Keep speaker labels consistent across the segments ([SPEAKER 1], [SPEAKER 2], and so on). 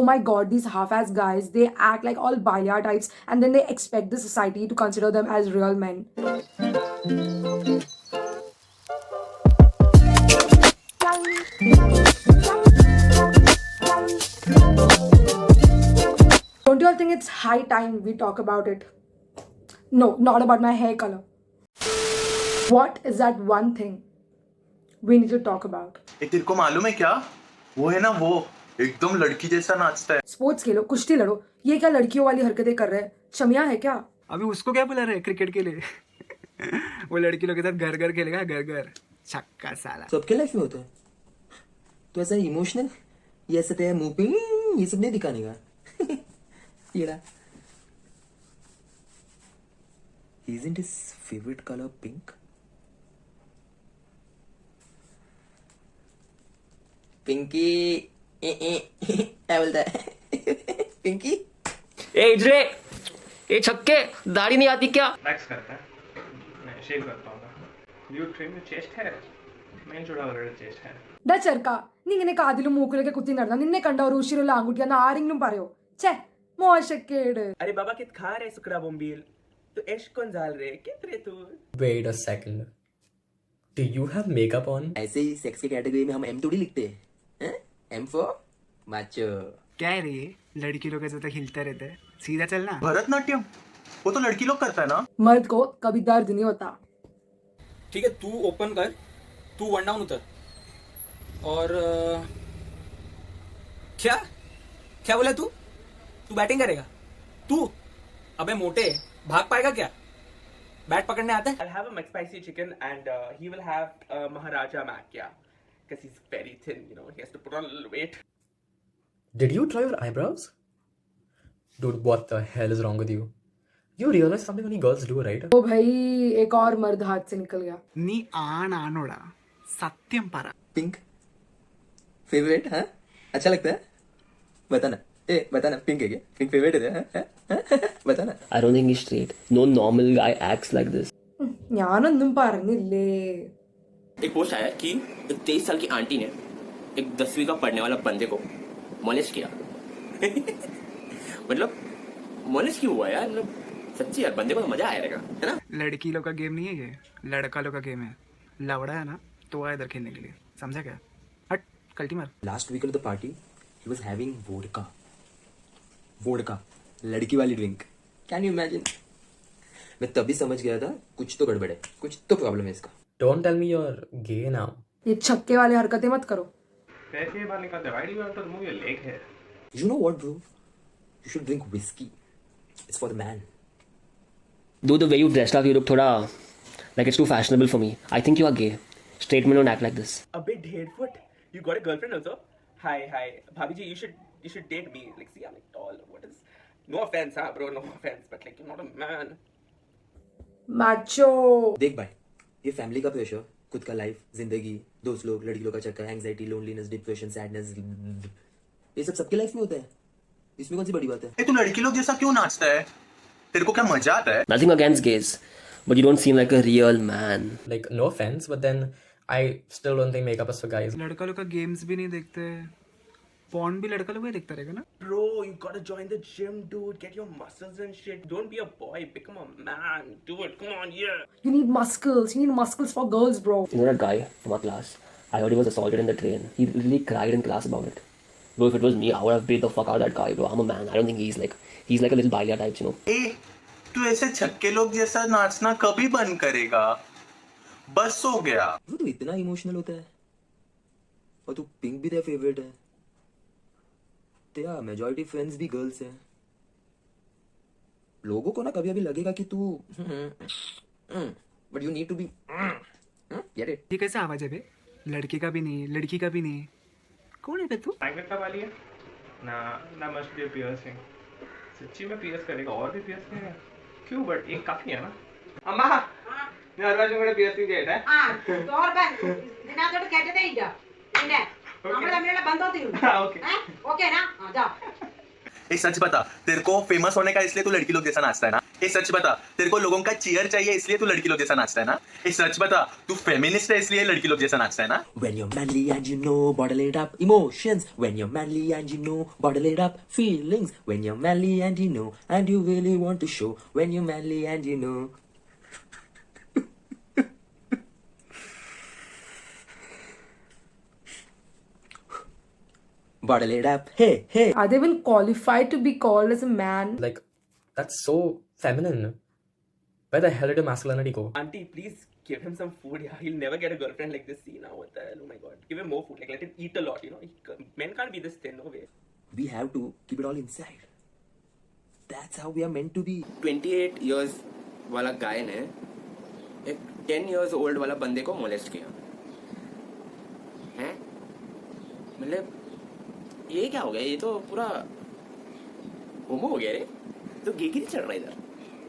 [SPEAKER 1] Oh my god, these half-ass guys, they act like all balia types and then they expect the society to consider them as real men. Don't you all think it's high time we talk about it? No, not about my hair color. What is that one thing we need to talk about?
[SPEAKER 2] तेरे को मालूम है क्या? वो है ना, वो एकदम लड़की जैसा नाचता है।
[SPEAKER 1] स्पोर्ट्स खेलो, कुश्ती लड़ो, ये क्या लड़कियों वाली हरकतें कर रहे हैं? शमिया है क्या?
[SPEAKER 3] अभी उसको क्या बुला रहे हैं क्रिकेट के लिए? वो लड़की लोग के साथ घर घर खेलेगा, घर घर छक्का साला।
[SPEAKER 4] सबके लाइफ में होता है, तो ऐसा इमोशनल ये ऐसे तेरे मुंह पे ये सब नहीं दिखाने का। कीड़ा। Isn't his favorite color pink? Pinky क्या बोलता है? पिंकी
[SPEAKER 5] ए इजरे, ए छक्के, दाढ़ी नहीं आती क्या?
[SPEAKER 6] वैक्स करता है, मैं शेव करता हूँ। You trim your chest hair, मैं जुड़ा हुआ चेस्ट हेयर.
[SPEAKER 1] ഡാ ചെറുക്ക, നീ ഇങ്ങനെ കാതിലും മൂക്കിലൊക്കെ കുത്തി നടന്ന നിന്നെ കണ്ട ഒരു ഉഷിരുള്ള ആൺകുട്ടിയാന്ന് ആരെങ്കിലും പറയോ? ഛേ, മോശക്കേട്.
[SPEAKER 7] अरे बाबा कित खा रहे सुकड़ा बोम्बील तो इश्क कौन जाल रहे कित रे तू.
[SPEAKER 8] Wait a second. Do you have makeup on?
[SPEAKER 4] ऐसे ही सेक्स के कैटेगरी में हम एम थोड़ी लिखते हैं, एम फॉर माचो.
[SPEAKER 3] क्या है रे, लड़की लोग ऐसे तो हिलते रहते हैं, सीधा चलना.
[SPEAKER 2] भरतनाट्यम वो तो लड़की लोग करता है ना.
[SPEAKER 1] मर्द को कभी दर्द नहीं होता.
[SPEAKER 9] ठीक है, तू ओपन कर, तू वन डाउन उतर. और क्या क्या बोला तू? तू बैटिंग करेगा? तू अबे मोटे भाग पाएगा क्या? बैट पकड़ने आता है?
[SPEAKER 7] I'll have a McSpicy chicken and he will have Maharaja Mac, yeah, because he's very thin, you know, he has to put on a little weight.
[SPEAKER 8] Did you draw your eyebrows? Dude, what the hell is wrong with you? You realize something only girls do, right?
[SPEAKER 1] ओ भाई, एक और मर्द हाथ से निकल गया.
[SPEAKER 3] नी आनोड़ा सत्यम पारा.
[SPEAKER 4] Pink favourite? हाँ, अच्छा लगता है? बताना, बताना, पिंक है क्या? पिंक फेवरेट है? बताना.
[SPEAKER 5] I don't think he's straight. No normal guy acts like this.
[SPEAKER 1] ഞാനൊന്നും പറഞ്ഞില്ലേ.
[SPEAKER 5] एक पोस्ट आया कि एक 23 साल की आंटी ने एक 10वीं का पढ़ने वाला बंदे को मोलेस्ट किया. मतलब मोलेस्ट क्यों हुआ यार? मतलब सच्ची यार, बंदे को तो मजा आएगा, है ना?
[SPEAKER 3] लड़की लोग का गेम नहीं है ये, लड़का लोग का गेम है. लवड़ा है ना, तो आ इधर खेलने के लिए, समझा क्या? हट कल्टी मार.
[SPEAKER 4] Last week of the party he was having vodka, लड़की वाली ड्रिंक. Can you imagine? मैं तभी समझ गया था कुछ तो गड़बड़ है, कुछ तो प्रॉब्लम है इसका.
[SPEAKER 8] Don't tell me you're gay now.
[SPEAKER 1] ये छक्के वाले हरकतें मत करो.
[SPEAKER 6] पैसे बाहर निकालते हैं. Why do you have to remove your leg hair?
[SPEAKER 4] You know what, bro? You should drink whiskey. It's for the man.
[SPEAKER 5] Dude, the way you dressed up, you look thoda like it's too fashionable for me. I think you are gay. Straight men don't act like this.
[SPEAKER 7] A bit foot. You got a girlfriend also? Hi, Bhabhi ji, you should date me. Like, see, I'm like tall. What is? No offense, huh, bro? No offense, but like, you're not a man.
[SPEAKER 1] Macho.
[SPEAKER 4] देख भाई, ये family का pressure, खुद का life, जिंदगी, दोस्त लोग, लड़की लोग का चक्कर, एंजाइटी, लोनलीनेस, डिप्रेशन, सैडनेस, ये सब सबके लाइफ में होता है. इसमें कौन सी बड़ी बात है?
[SPEAKER 2] तू लड़की लोग जैसा क्यों नाचता है? तेरे को क्या मजा आता है?
[SPEAKER 5] Nothing against gays, but you don't seem like a real man.
[SPEAKER 8] Like, no offense, but then I still don't think makeup is for guys.
[SPEAKER 3] लड़का लोग का गेम्स भी नहीं देखते, पॉर्न भी लड़का लोग ही देखता रहेगा ना.
[SPEAKER 7] Bro, you gotta join the gym, dude. Get your muscles and shit. Don't be a boy. Become a man. Do it. Come on, yeah.
[SPEAKER 1] You need muscles. You need muscles for girls, bro.
[SPEAKER 5] You know that guy from our class? I heard he was assaulted in the train. He really cried in class about it. Bro, if it was me, I would have beat the fuck out of that guy, bro. I'm a man. I don't think he's like a little balia type, you know.
[SPEAKER 2] तू ऐसे छक्के लोग जैसा नाचना कभी बंद करेगा? बस हो गया.
[SPEAKER 4] तू इतना इमोशनल होता है और तू पिंक भी तेरा फेवरेट है. तेरा मेजॉरिटी फ्रेंड्स भी गर्ल्स हैं. लोगों को ना कभी अभी लगेगा कि तू but you need to be get it.
[SPEAKER 3] ये कैसा आवाज है बे? लड़के का भी नहीं, लड़की का भी नहीं. कौन है बे तू?
[SPEAKER 6] मैग्नेट का वाली है ना मस्ट बी पियर्सिंग. सच्ची में पियर्स करेगा और भी पियर्स करेगा क्यों? बट एक काफी है ना. अम्मा मैं हर बार जो पियर्सिंग देता है.
[SPEAKER 10] हां तो और बन ഇതിനകത്തോട്ട് കേട്ടതേ ഇല്ല. പിന്നെ നമ്മൾ തമ്മിലുള്ള ബന്ധം തീരും.
[SPEAKER 6] ओके
[SPEAKER 10] ओके ना? हां जा.
[SPEAKER 2] सच बता, तेरे को फेमस होने का इसलिए तू लड़की लोग जैसा नाचता है ना? ए सच बता, तेरे को लोगों का चीयर चाहिए इसलिए तू लड़की लोग जैसा नाचता है ना? ए सच बता, तू फेमिनिस्ट है इसलिए लड़की लोग जैसा नाचता है ना?
[SPEAKER 4] When you're manly and you know, bottle it up. Emotions. When you're manly and you know, bottle it up. Feelings. When you're manly and you know, and you really want to show. When you're manly and you know. Bottle it up. Hey, hey.
[SPEAKER 1] Are they even qualified to be called as a man?
[SPEAKER 8] Like, that's so feminine. Where the hell did your masculinity go?
[SPEAKER 7] Auntie, please give him some food. Yeah, he'll never get a girlfriend like this. See now, what the hell? Oh my god. Give him more food. Like, let him eat a lot. You know, men can't be this thin. No way.
[SPEAKER 4] We have to keep it all inside. That's how we are meant to be.
[SPEAKER 11] 28 years वाला गाय ने एक 10 years old वाला बंदे को molest किया हैं? मतलब ये क्या हो गया? ये तो पूरा होमो हो गया रे. तो गे चल रहा है इधर.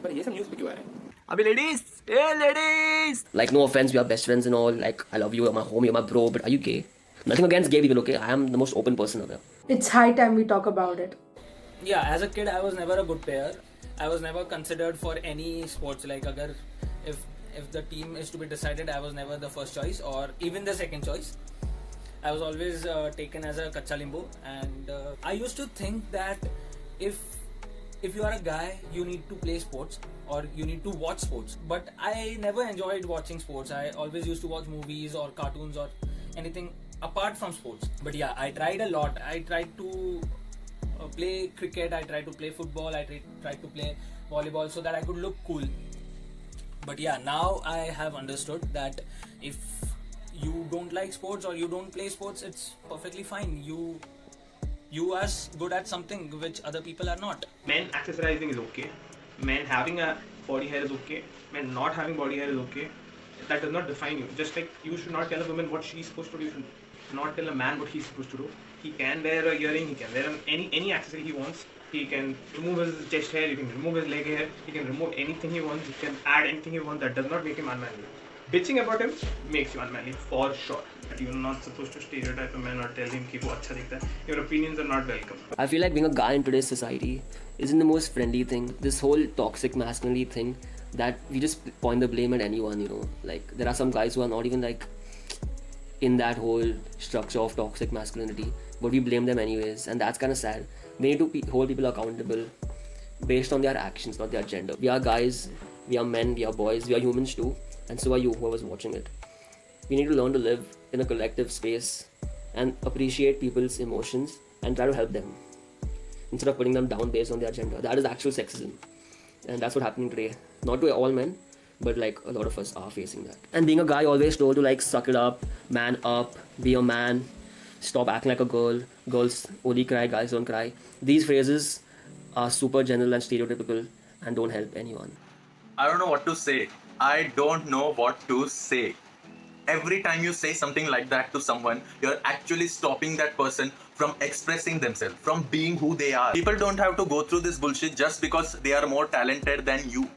[SPEAKER 11] पर ये सब न्यूज़ पे क्यों आ रहा है?
[SPEAKER 3] अभी ladies, hey ladies.
[SPEAKER 5] Like, no offense, we are best friends and all. Like, I love you, you're my homie, you're my bro, but are you gay? Nothing against gay people, okay? I am the most open person out there.
[SPEAKER 1] It's high time we talk about it.
[SPEAKER 9] Yeah, as a kid, I was never a good player. I was never considered for any sports. Like, agar if the team is to be decided, I was never the first choice or even the second choice. I was always taken as a kacha limbo, and I used to think that if you are a guy, you need to play sports or you need to watch sports. But I never enjoyed watching sports. I always used to watch movies or cartoons or anything apart from sports. But yeah, I tried a lot. I tried to play cricket, I tried to play football, I tried to play volleyball so that I could look cool. But yeah, now I have understood that if you don't like sports or you don't play sports, it's perfectly fine. You are good at something which other people are not.
[SPEAKER 6] Men accessorizing is okay. Men having a body hair is okay. Men not having body hair is okay. That does not define you. Just like you should not tell a woman what she's supposed to do, you should not tell a man what he's supposed to do. He can wear a earring, he can wear any accessory he wants. He can remove his chest hair, you can remove his leg hair, he can remove anything he wants, he can add anything he wants. That does not make him unmanly. Bitching about him makes you unmanly for sure. You're not supposed to stereotype a man or tell him कि वो अच्छा दिखता है. Your opinions are not welcome.
[SPEAKER 5] I feel like being a guy in today's society isn't the most friendly thing. This whole toxic masculinity thing that we just point the blame at anyone, you know. Like, there are some guys who are not even like in that whole structure of toxic masculinity, but we blame them anyways, and that's kind of sad. They need to hold people accountable based on their actions, not their gender. We are guys, we are men, we are boys, we are humans too, and so are you, whoever's watching it. We need to learn to live in a collective space and appreciate people's emotions and try to help them instead of putting them down based on their gender. That is actual sexism, and that's what's happening today. Not to all men, but like a lot of us are facing that. And being a guy, always told to like suck it up, man up, be a man, stop acting like a girl, girls only cry, guys don't cry. These phrases are super general and stereotypical and don't help anyone.
[SPEAKER 2] I don't know what to say. I don't know what to say. Every time you say something like that to someone, you're actually stopping that person from expressing themselves, from being who they are. People don't have to go through this bullshit just because they are more talented than you.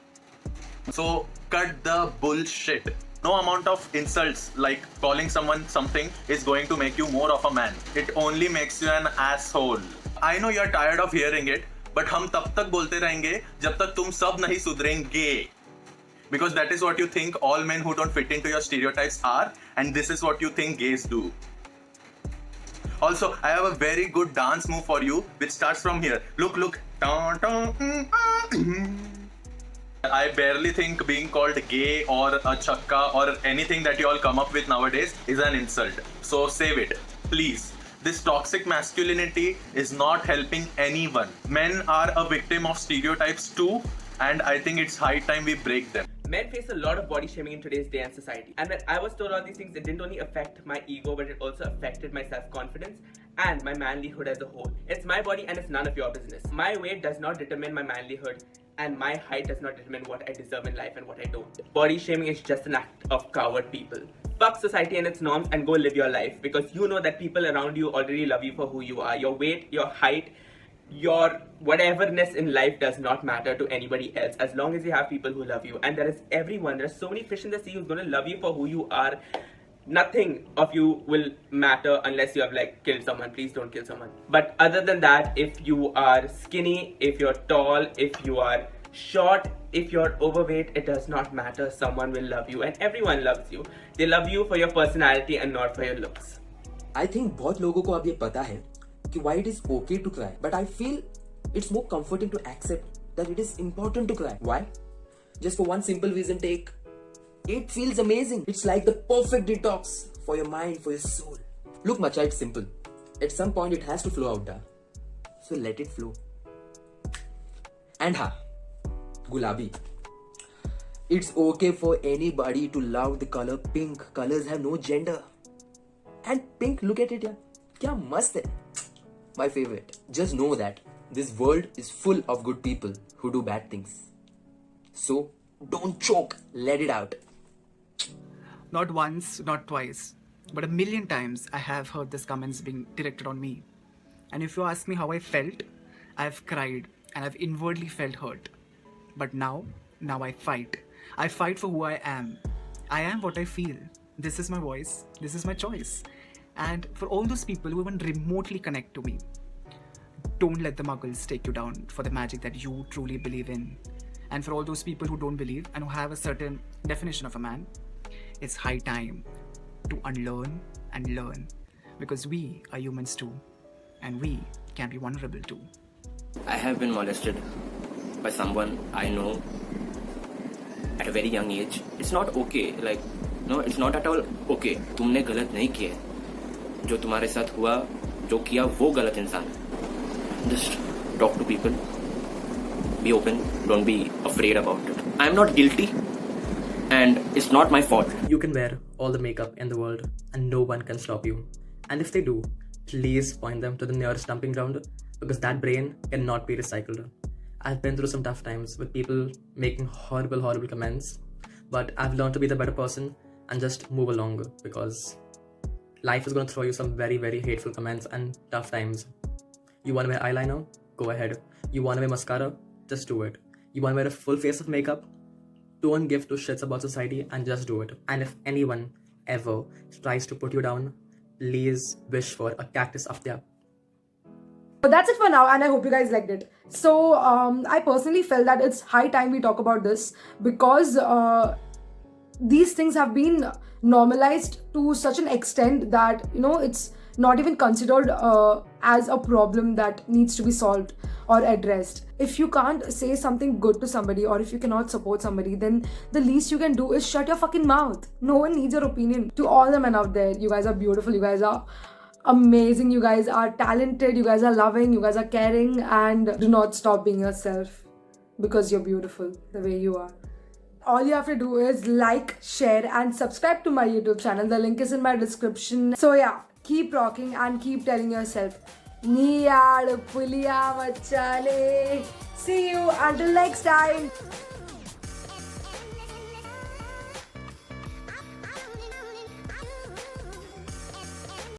[SPEAKER 2] So cut the bullshit. No amount of insults like calling someone something is going to make you more of a man. It only makes you an asshole. I know you're tired of hearing it, but हम तब तक बोलते रहेंगे जब तक तुम सब नहीं सुधरेंगे. Because that is what you think all men who don't fit into your stereotypes are, and this is what you think gays do. Also, I have a very good dance move for you, which starts from here. Look. I barely think being called gay or a chakka or anything that you all come up with nowadays is an insult. So save it, please. This toxic masculinity is not helping anyone. Men are a victim of stereotypes too, and I think it's high time we break them.
[SPEAKER 7] Men face a lot of body shaming in today's day and society. And when I was told all these things, it didn't only affect my ego, but it also affected my self-confidence and my manlyhood as a whole. It's my body and it's none of your business. My weight does not determine my manlyhood, and my height does not determine what I deserve in life and what I don't. Body shaming is just an act of coward people. Fuck society and its norms and go live your life, because you know that people around you already love you for who you are. Your weight, your height, your whateverness in life does not matter to anybody else as long as you have people who love you. And there is everyone, there's so many fish in the sea who's going to love you for who you are. Nothing of you will matter unless you have like killed someone. Please don't kill someone. But other than that, if you are skinny, if you're tall, if you are short, if you're overweight, it does not matter. Someone will love you, and everyone loves you. They love you for your personality and not for your looks.
[SPEAKER 4] I think बहुत लोगों को अब ये पता है कि why it is okay to cry, but I feel it's more comforting to accept that it is important to cry. Why? Just for one simple reason, it feels amazing. It's like the perfect detox for your mind, for your soul. Look, Macha, it's simple. At some point, it has to flow out, so let it flow. And Gulabi. It's okay for anybody to love the color pink. Colors have no gender. And pink, look at it, yeah. Kya mast hai. My favorite. Just know that this world is full of good people who do bad things. So, don't choke. Let it out.
[SPEAKER 3] Not once, not twice, but a million times I have heard these comments being directed on me. And if you ask me how I felt, I've cried and I've inwardly felt hurt. But now I fight. I fight for who I am. I am what I feel. This is my voice. This is my choice. And for all those people who even remotely connect to me, don't let the muggles take you down for the magic that you truly believe in. And for all those people who don't believe and who have a certain definition of a man, it's high time to unlearn and learn, because we are humans too, and we can be vulnerable too.
[SPEAKER 11] I have been molested by someone I know at a very young age. It's not okay. Like, no, it's not at all okay. तुमने गलत नहीं किया. जो तुम्हारे साथ हुआ, जो किया, वो गलत इंसान है. Just talk to people. Be open. Don't be afraid about it. I'm not guilty, and it's not my fault.
[SPEAKER 8] You can wear all the makeup in the world and no one can stop you. And if they do, please point them to the nearest dumping ground, because that brain cannot be recycled. I've been through some tough times with people making horrible comments, but I've learned to be the better person and just move along, because life is going to throw you some very, very hateful comments and tough times. You want to wear eyeliner? Go ahead. You want to wear mascara? Just do it. You want to wear a full face of makeup? Don't give two shits about society and just do it. And if anyone ever tries to put you down, please wish for a cactus up there.
[SPEAKER 1] But that's it for now, and I hope you guys liked it. So I personally felt that it's high time we talk about this, because these things have been normalized to such an extent that, you know, it's not even considered as a problem that needs to be solved or addressed. If you can't say something good to somebody, or if you cannot support somebody, then the least you can do is shut your fucking mouth. No one needs your opinion. To all the men out there, you guys are beautiful, you guys are amazing, you guys are talented, you guys are loving, you guys are caring, and do not stop being yourself, because you're beautiful the way you are. All you have to do is like, share and subscribe to my YouTube channel. The link is in my description. So yeah, keep rocking and keep telling yourself, Niyad Puliya Machale. See you until next time.